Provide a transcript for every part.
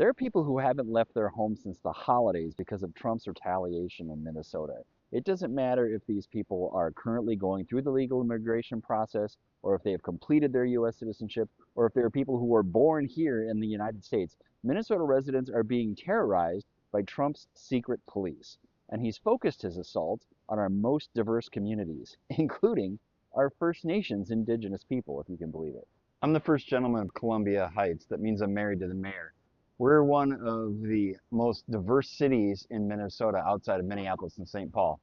There are people who haven't left their homes since the holidays because of Trump's retaliation in Minnesota. It doesn't matter if these people are currently going through the legal immigration process, or if they have completed their U.S. citizenship, or if they are people who were born here in the United States. Minnesota residents are being terrorized by Trump's secret police, and he's focused his assault on our most diverse communities, including our First Nations indigenous people, if you can believe it. I'm the first gentleman of Columbia Heights. That means I'm married to the mayor. We're one of the most diverse cities in Minnesota outside of Minneapolis and St. Paul.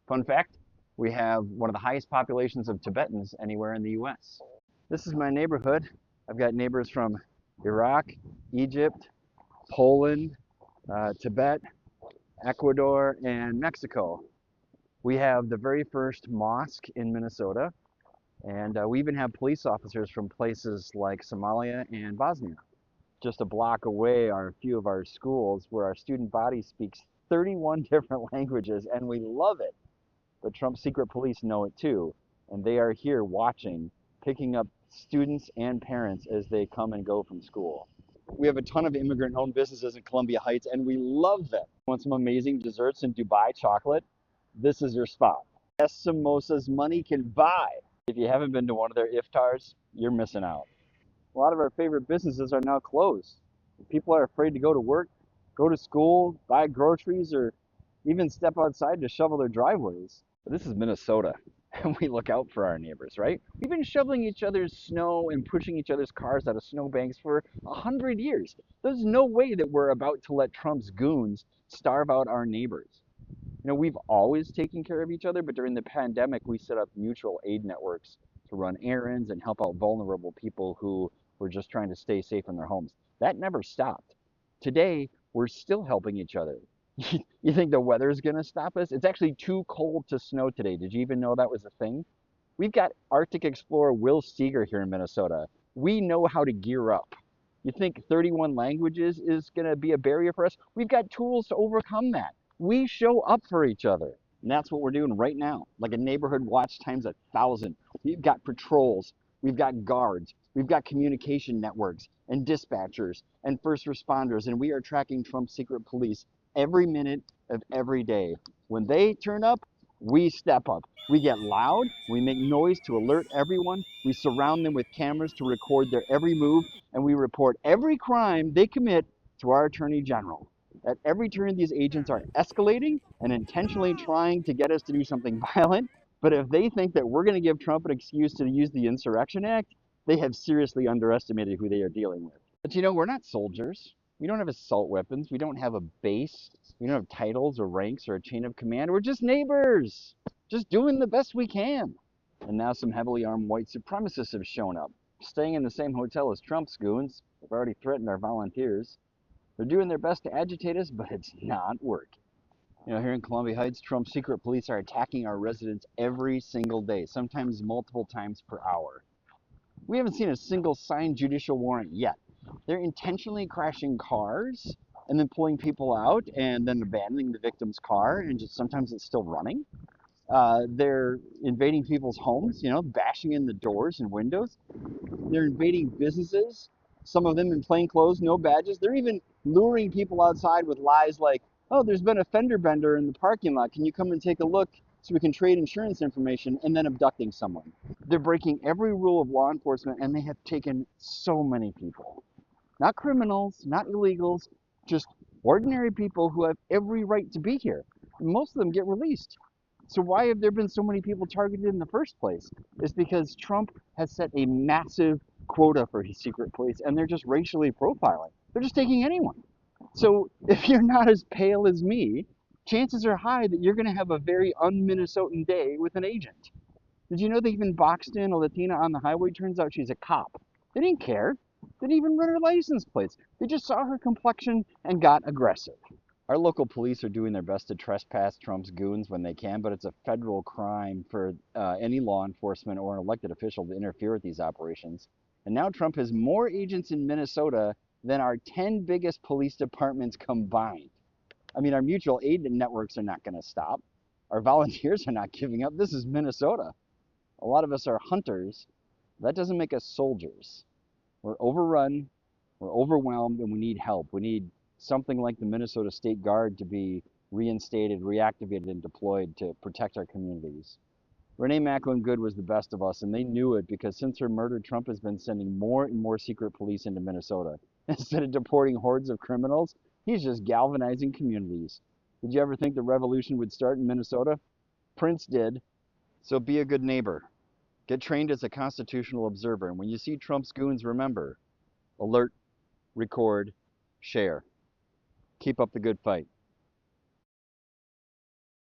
Fun fact, we have one of the highest populations of Tibetans anywhere in the US. This is my neighborhood. I've got neighbors from Iraq, Egypt, Poland, Tibet, Ecuador, and Mexico. We have the very first mosque in Minnesota, and we even have police officers from places like Somalia and Bosnia. Just a block away are a few of our schools where our student body speaks 31 different languages, and we love it. But Trump's secret police know it too, and they are here watching, picking up students and parents as they come and go from school. We have a ton of immigrant-owned businesses in Columbia Heights, and we love them. Want some amazing desserts and Dubai chocolate? This is your spot. Best samosas money can buy. If you haven't been to one of their iftars, you're missing out. A lot of our favorite businesses are now closed. People are afraid to go to work, go to school, buy groceries, or even step outside to shovel their driveways. But this is Minnesota, and we look out for our neighbors, right? We've been shoveling each other's snow and pushing each other's cars out of snowbanks for 100 years. There's no way that we're about to let Trump's goons starve out our neighbors. You know, we've always taken care of each other, but during the pandemic, we set up mutual aid networks to run errands and help out vulnerable people who were just trying to stay safe in their homes. That never stopped. Today, we're still helping each other. You think the weather's going to stop us? It's actually too cold to snow today. Did you even know that was a thing? We've got Arctic explorer Will Steger here in Minnesota. We know how to gear up. You think 31 languages is going to be a barrier for us? We've got tools to overcome that. We show up for each other. And that's what we're doing right now, like a neighborhood watch times 1,000. We've got patrols, we've got guards, we've got communication networks and dispatchers and first responders, and we are tracking Trump's secret police every minute of every day. When they turn up, we step up. We get loud, we make noise to alert everyone, we surround them with cameras to record their every move, and we report every crime they commit to our Attorney General. At every turn, these agents are escalating and intentionally trying to get us to do something violent. But if they think that we're going to give Trump an excuse to use the Insurrection Act, they have seriously underestimated who they are dealing with. But you know, we're not soldiers. We don't have assault weapons. We don't have a base. We don't have titles or ranks or a chain of command. We're just neighbors, just doing the best we can. And now some heavily armed white supremacists have shown up, staying in the same hotel as Trump's goons. They've already threatened our volunteers. They're doing their best to agitate us, but it's not working. You know, here in Columbia Heights, Trump's secret police are attacking our residents every single day, sometimes multiple times per hour. We haven't seen a single signed judicial warrant yet. They're intentionally crashing cars and then pulling people out and then abandoning the victim's car, and just sometimes it's still running. They're invading people's homes, you know, bashing in the doors and windows. They're invading businesses, some of them in plain clothes, no badges. They're even luring people outside with lies like, oh, there's been a fender bender in the parking lot. Can you come and take a look so we can trade insurance information, and then abducting someone. They're breaking every rule of law enforcement, and they have taken so many people. Not criminals, not illegals, just ordinary people who have every right to be here. Most of them get released. So why have there been so many people targeted in the first place? It's because Trump has set a massive quota for his secret police, and they're just racially profiling. They're just taking anyone. So if you're not as pale as me, chances are high that you're going to have a very un-Minnesotan day with an agent. Did you know they even boxed in a Latina on the highway? Turns out she's a cop. They didn't care. They didn't even run her license plates. They just saw her complexion and got aggressive. Our local police are doing their best to trespass Trump's goons when they can, but it's a federal crime for any law enforcement or an elected official to interfere with these operations. And now Trump has more agents in Minnesota than our 10 biggest police departments combined. I mean, our mutual aid networks are not going to stop. Our volunteers are not giving up. This is Minnesota. A lot of us are hunters. That doesn't make us soldiers. We're overrun, We're overwhelmed and we need help. We need something like the Minnesota State Guard to be reinstated, reactivated, and deployed to protect our communities. Renee Macklin Good was the best of us, and they knew it because since her murder, Trump has been sending more and more secret police into Minnesota. Instead of deporting hordes of criminals, he's just galvanizing communities. Did you ever think the revolution would start in Minnesota? Prince did. So be a good neighbor. Get trained as a constitutional observer, and when you see Trump's goons, remember, alert, record, share. Keep up the good fight.